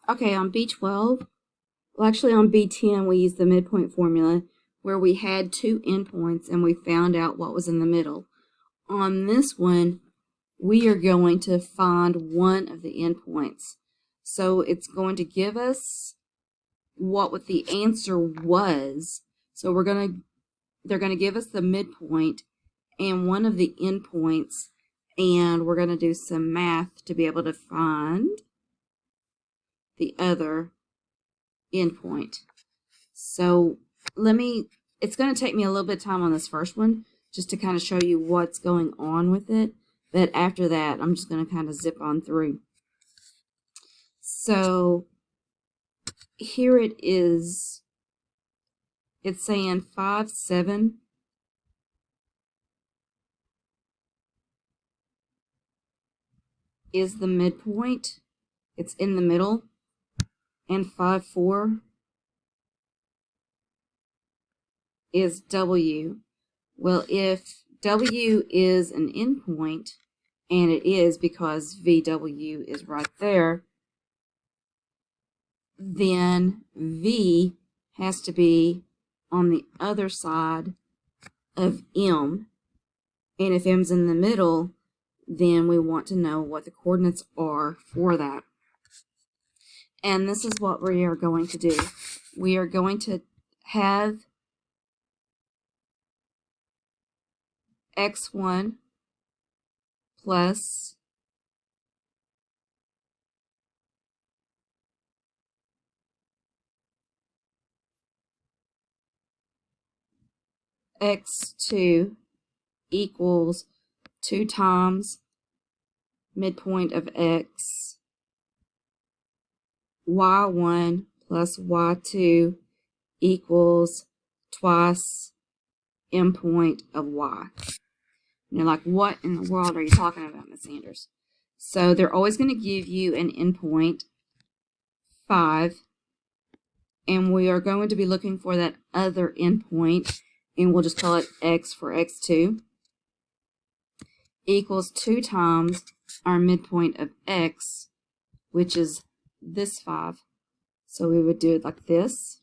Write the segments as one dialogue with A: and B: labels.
A: Okay, on B12, well, actually on B10, we used the midpoint formula where we had two endpoints and we found out what was in the middle. On this one, we are going to find one of the endpoints. So it's going to give us what the answer was. So they're going to give us the midpoint and one of the endpoints, and we're going to do some math to be able to find the other endpoint. So it's going to take me a little bit of time on this first one just to kind of show you what's going on with it. But after that, I'm just going to kind of zip on through. So here it is. It's saying 5, 7 is the midpoint. It's in the middle. And 5, 4 is W. Well, if W is an endpoint, and it is because VW is right there, then V has to be on the other side of M. And if M's in the middle, then we want to know what the coordinates are for that. And this is what we are going to do. We are going to have x1 plus x2 equals 2 times midpoint of x, y1 plus y2 equals twice endpoint of y. You're like, what in the world are you talking about, Ms. Sanders? So they're always going to give you an endpoint 5, and we are going to be looking for that other endpoint, and we'll just call it x for x2, equals 2 times our midpoint of x, which is this 5. So we would do it like this.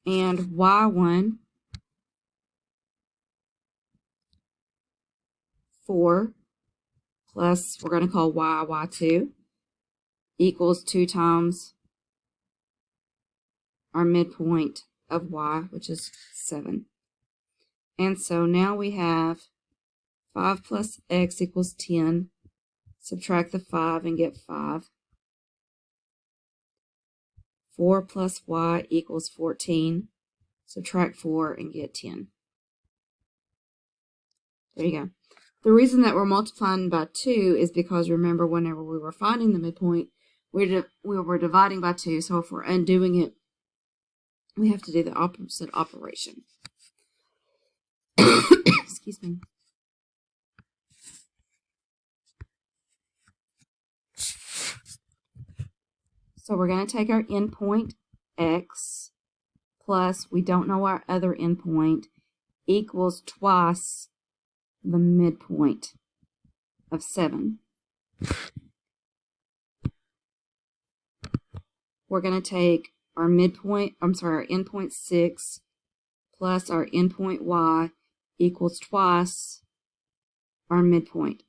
A: And y1, 4, plus we're going to call y2, equals 2 times our midpoint of y, which is 7. And so now we have 5 plus x equals 10. Subtract the 5 and get 5. 4 plus y equals 14. Subtract 4 and get 10. There you go. The reason that we're multiplying by 2 is because, remember, whenever we were finding the midpoint, we were dividing by 2. So if we're undoing it, we have to do the opposite operation. Excuse me. So we're going to take our endpoint x plus, we don't know our other endpoint, equals twice the midpoint of 7. We're going to take our our endpoint 6 plus our endpoint y equals twice our midpoint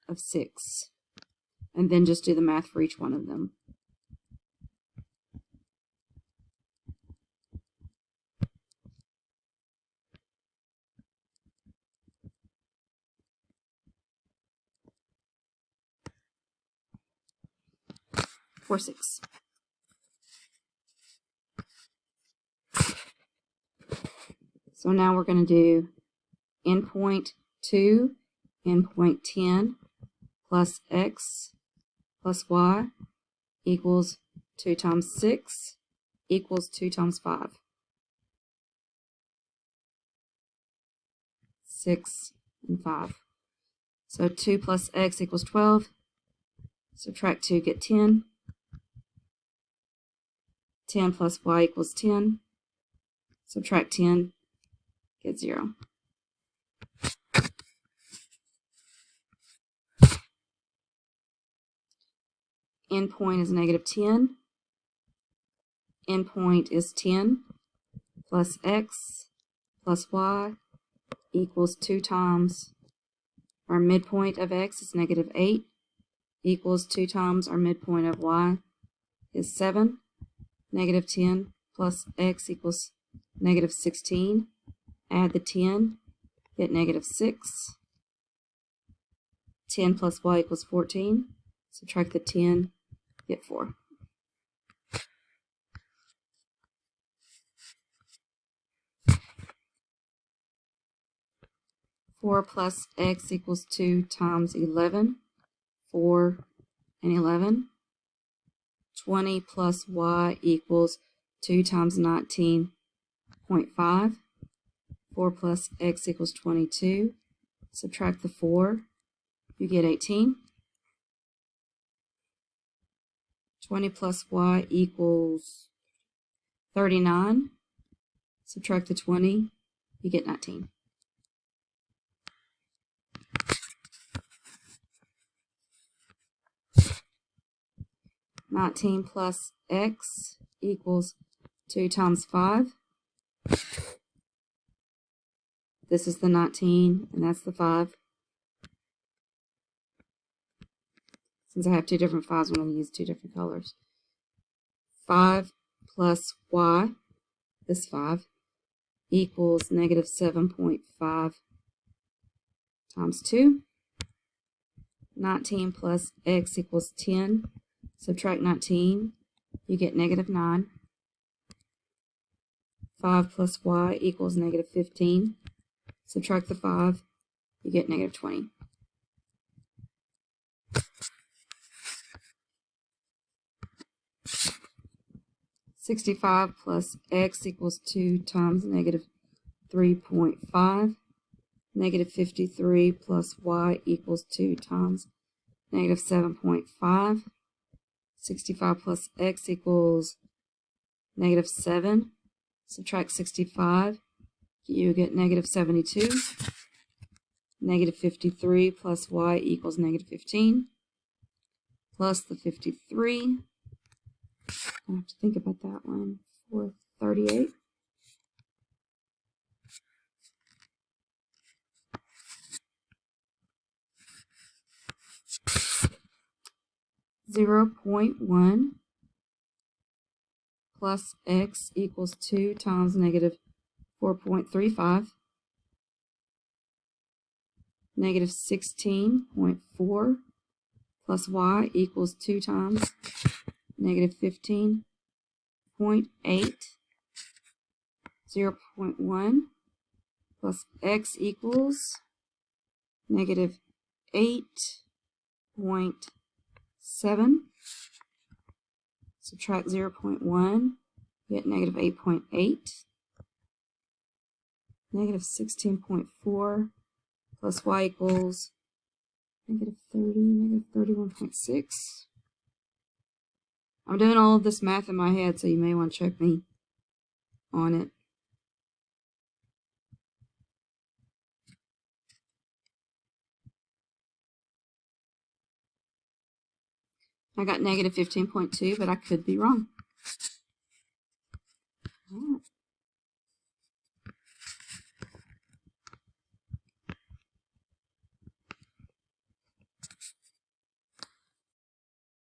A: of 6. And then just do the math for each one of them. For 6. So now we're going to do endpoint 2, endpoint 10 plus x plus y equals 2 times 6 equals 2 times 5. 6 and 5. So 2 plus x equals 12. Subtract 2, get 10. 10 plus y equals 10. Subtract 10, get 0. endpoint is negative 10. Endpoint is 10 plus x plus y equals 2 times our midpoint of x is negative 8 equals 2 times our midpoint of y is 7. Negative 10 plus x equals negative 16. Add the 10, get negative 6. 10 plus y equals 14. Subtract the 10, get 4. 4 plus x equals 2 times 11. 4 and 11. 20 plus y equals 2 times 19.5. 4 plus x equals 22. Subtract the 4, you get 18. 20 plus y equals 39. Subtract the 20, you get 19. 19 plus x equals 2 times 5. This is the 19, and that's the 5. Since I have two different 5s, I'm going to use two different colors. 5 plus y, this 5, equals negative 7.5 times 2. 19 plus x equals 10. Subtract 19, you get negative 9. 5 plus y equals negative 15. Subtract the 5, you get negative 20. $65 plus x equals 2 times negative 3.5. Negative 53 plus y equals 2 times negative 7.5. 65 plus x equals negative 7. Subtract 65, you get negative 72. Negative 53 plus y equals negative 15. Plus the 53. I have to think about that one. 438. (0.1) plus x equals 2 times negative 4.35. Negative 16.4 plus y equals 2 times negative 15.8. 0.1 plus x equals negative 8.7. Subtract 0.1, get negative 8.8. Negative 16.4 plus y equals negative 30, negative 31.6. I'm doing all of this math in my head, so you may want to check me on it. I got negative 15.2, but I could be wrong. All right.